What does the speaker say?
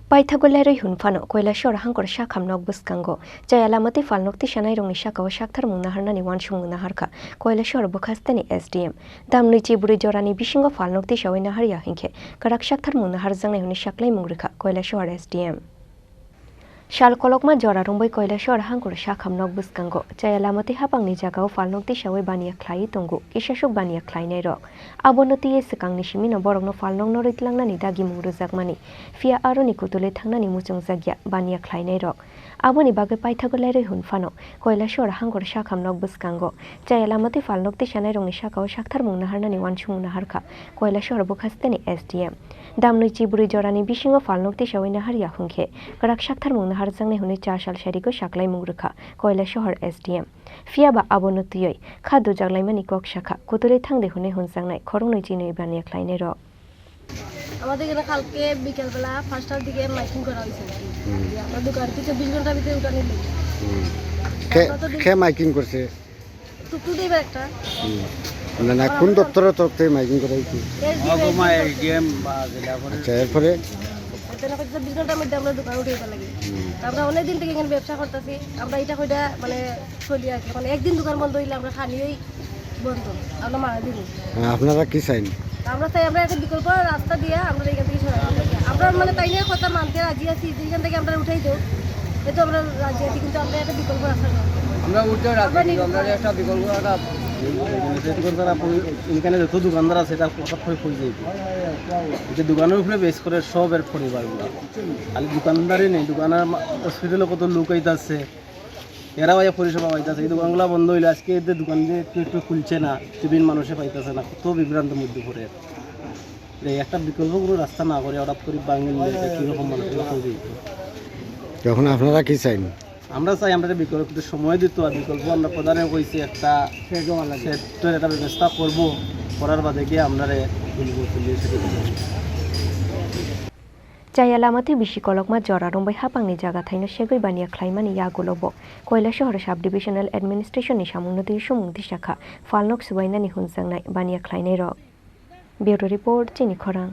Paithagulai hunfano koilashor hangkor shakham nok buskango jayalamati falnokti shanai rongni shakaw shakthar mungnaharnani wansung mungnaharka koilashor bukhastani SDM damnui chiburi jorani bishingo falnokti shawina harya hingke karak shakthar mungnahar jangnai huni shaklai mungrikha koilashor SDM Shal kolokma jora rongbai koilashor hangkor shakham nok buskango jayalamati hapangni jagao falnokti shawai baniya khlai tongu kisashuk baniya khlainai rok abonoti ye sikangni simino borokno falnok no ritlangnani dagi mungrujakmani fia aroni kutule thangnani muchungjagya baniya khlainai rok aboni bagai paithagulai hunfano koilashor hangkor shakham nok buskango jayalamati falnokti shanai rongni shakao shakthar mungnaharnani wansung mungnaharka koilashor bukhastani SDM damnui chiburi jorani bishingo falnokti shawina harya hungke karak shakthar mungnahar jangnai huni 4 sal shariko shaklai mungrikha koilashor SDM fiaba abonotiyoi khadu jaglaimani kok shakha kutule thangde hune hunjangnai khorungnoi jinoi baniya khlainai rok আমাদের এখানে কালকে বিকেলবেলা 5টার দিকে miking করা হয়েছে আমরা দোকান থেকে 24 ঘন্টার ভিতরে উঠানি কে মাইকিং করছে টুকটু দেবে একটা মানে না কোন দপ্তরের তরফ থেকে মাইকিং করা হয়েছে এসডিএম এসডিএম বা জেলা পরে আচ্ছা এরপরে এতনা কত 24 ঘন্টার মধ্যে আমরা দোকান উঠাইতে লাগি আমরা অনেক দিন থেকে এখানে ব্যবসা করতেছি আমরা এটা কইটা মানে চলি আছে মানে একদিন দোকান বন্ধ হইলে আমরা খানিই বন্ধ আমরা মারা দিই আপনারা কি চাইন আমরা চাই আমরা একটা বিকল্প রাস্তা দিয়ে আমরা এখান থেকে সরাই আমরা মানে তাই নিয়ে কথা মানতে রাজি আছি যেখান থেকে আমরা উঠাই দেব এটা আমরা রাজি আছি কিন্তু আমরা একটা বিকল্প রাস্তা আমরা উঠতে রাজি আমরা একটা বিকল্প একটা এখানে যত দোকানদার আছে তার হঠাৎ করে পড়ে যাইবে যে দোকানের উপরে বেস করে সবের পরিবারগুলো খালি দোকানদারই নেই দোকানের হসপিটালে কত লোক আইতাছে এরাও পরিষেবা পাইতেছে এই দোকানগুলো বন্ধ হইলে আজকে এদের দোকান দিয়ে একটু খুলছে না বিভিন্ন মানুষে পাইতেছে না কত বিভ্রান্তের মধ্যে পড়ে একটা বিকল্প কোনো রাস্তা না করে হঠাৎ করে বাঙালি কীরকম মানুষগুলো হয়ে যেত তখন আপনারা কি চাইন আমরা চাই আমরা বিকল্প সময় দিত আর বিকল্প আমরা প্রধানে কইছি একটা সেটের একটা ব্যবস্থা করবো করার বাদে গিয়ে আপনারা Jayalamati bisikolokma jora rongbai hapangni jaga thaino segoi baniya khlaimani yagulobo koilashor sub divisional administration ni samungnoti sumungti shakha falnok subainani hunjangnai baniya khlainai rok bureau report chini khorang